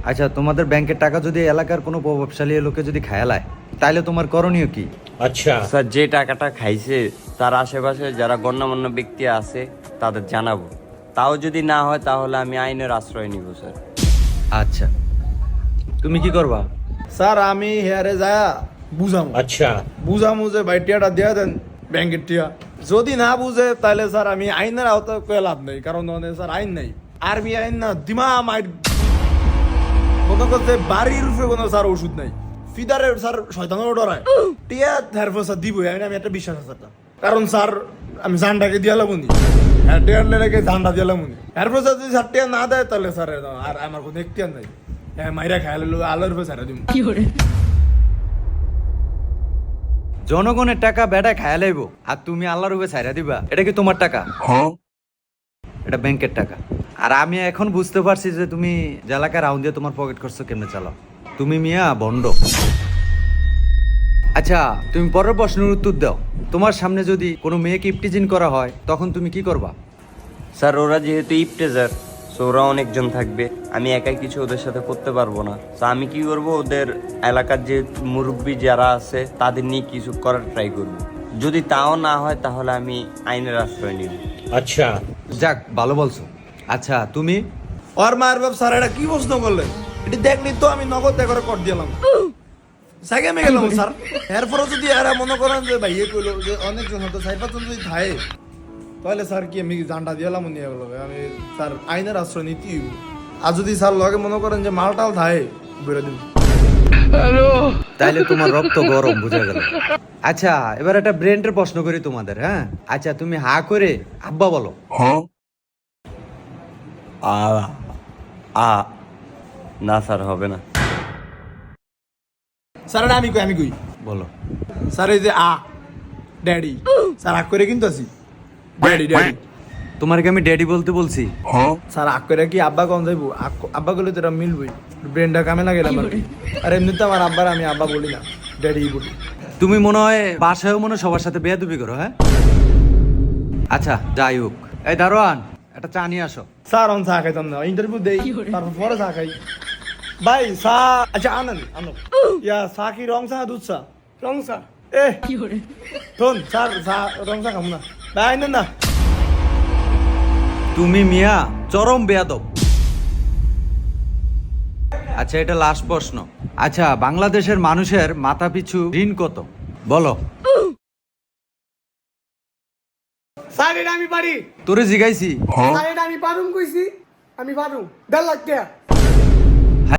আচ্ছা, তোমাদের ব্যাংকের টাকা যদি এলাকার কোনো প্রভাবশালী লোকে যদি খায়ালায়, তাইলে তোমার করণীয় কি? अच्छा স্যার, যে টাকাটা খাইছে তার আশেপাশে যারা গণ্যমান্য ব্যক্তি আছে তাদের জানাবো। তাও যদি না হয় তাহলে আমি আইনের আশ্রয় নিব স্যার। আচ্ছা, তুমি কি করবা? স্যার আমি হেয়ারে যায় বুঝাম अच्छा বুঝামু যে ভাই টিয়াটা দিয়ে দেন ব্যাংকের টিয়া। যদি না বুঝে তাহলে স্যার আমি আইনের আওতায় কয়ে লাভ নেই, কারণ ওখানে স্যার আইন নাই, আরবি আইন না দিমা মাইট মনে করতে বাড়ির রূপে কোনো স্যার ওষুধ নাই। ফিদারে স্যার শয়তানের ডরায় টিয়া হেরফর স্যার দিবই, আমি একটা বিশ্বাস আছে স্যার। কারণ স্যার আমি জানটাকে দিয়ে লাগুনি, হ্যাঁ টিয়ার লেগে জানটা দিয়ে লাগুনি। হেরফর স্যার যদি স্যার টিয়া না দেয় তাহলে স্যার আর আমার কোনো এখতিয়ার নাই, হ্যাঁ মাইরা খাই আলোর রূপে স্যার দিব। জনগণের টাকা বেটা খায়া লাইব, আর তুমি আল্লাহর উপরে ছাইরা দিবা? এটা কি তোমার টাকা? এটা ব্যাংকের টাকা। আর আমি এখন বুঝতে পারছি যে তুমি এলাকার রাউন্ড দিয়ে তোমার পকেট খরচ কেমনে চালাও। তুমি মিয়া বন্ড। আচ্ছা, তুমি পরের প্রশ্নের উত্তর দাও। তোমার সামনে যদি কোনো মেয়েকে ইপটিজিং করা হয়, তখন তুমি কি করবা? স্যার, ওরা যেহেতু ইফটেজার, সো ওরা অনেকজন থাকবে, আমি একাই কিছু ওদের সাথে করতে পারবো না। তো আমি কি করব, ওদের এলাকার যে মুরব্বী যারা আছে তাদের নিয়ে কিছু করার ট্রাই করব। যদি তাও না হয় তাহলে আমি আইনের আশ্রয় নিব। अच्छा যাক, ভালো বলছো। আচ্ছা, তুমি? ওর মায়ের বাপ স্যার এটা কি প্রশ্ন করলেন? এটি দেখলি তো আমি নগদ করে কর দিলাম, সাইকে আমি গেলাম স্যার। এরপরে যদি এরা মনে করেন যে ভাই কইলো যে অনেকজন হতো সাইফাতন যদি থাকে, তাহলে স্যার কি আমি জানটা দিলাম নিয়ে গেল, আমি স্যার আইনের আশ্রয় নীতি। আর যদি স্যার লগে মনে করেন যে মালটাল থাকে বেরো দিন। তাইলে তোমার রক্ত গরম, বুঝা গেল। আচ্ছা, এবার একটা ব্রেন্ডের প্রশ্ন করি তোমাদের, হ্যাঁ? আচ্ছা, তুমি হা করে আব্বা বলো। না স্যার, হবে না। স্যার এটা আমি কই বলো। স্যার এই যে ড্যাডি, স্যার আগ করে কিন্তু আছি ড্যাডি ড্যাডি। তোমার কি আমি ড্যাডি বলতে বলছি? স্যার আগ করে কি আব্বা কম যাইবো? আব্বা গেলে তো এটা মিলবই, ব্রেনটা কামে লাগে আমার। আর এমনিতে আমার আব্বার আমি আব্বা বলি না, ড্যাডি বলি। তুমি মনে হয় বাসায়ও মনে হয় সবার সাথে বেয়াদবি করো, হ্যাঁ? আচ্ছা, যাই হোক, এই দারোয়ান, একটা চা নিয়ে আসো। স্যার অন চা খাইতাম না, ইন্টারভিউ দেই তারপর পরে চা খাই। ভাই চা, আচ্ছা আনেন আনো। ইয়া চা কি রং চা দুধ চা? রং চা। এ শোন স্যার, চা রং চা খাবো না ভাই, আনেন না। তুমি মিয়া চরম বেয়াদব। আচ্ছা, এটা লাস্ট প্রশ্ন। আচ্ছা, বাংলাদেশের মানুষের মাথা পিছু ঋণ কত বলো? স্যার এটা আমি পারি, তোরে জিগাইছি। স্যার এটা আমি পারুম কইছি, আমি পারুম 1.5 লাখ টাকা।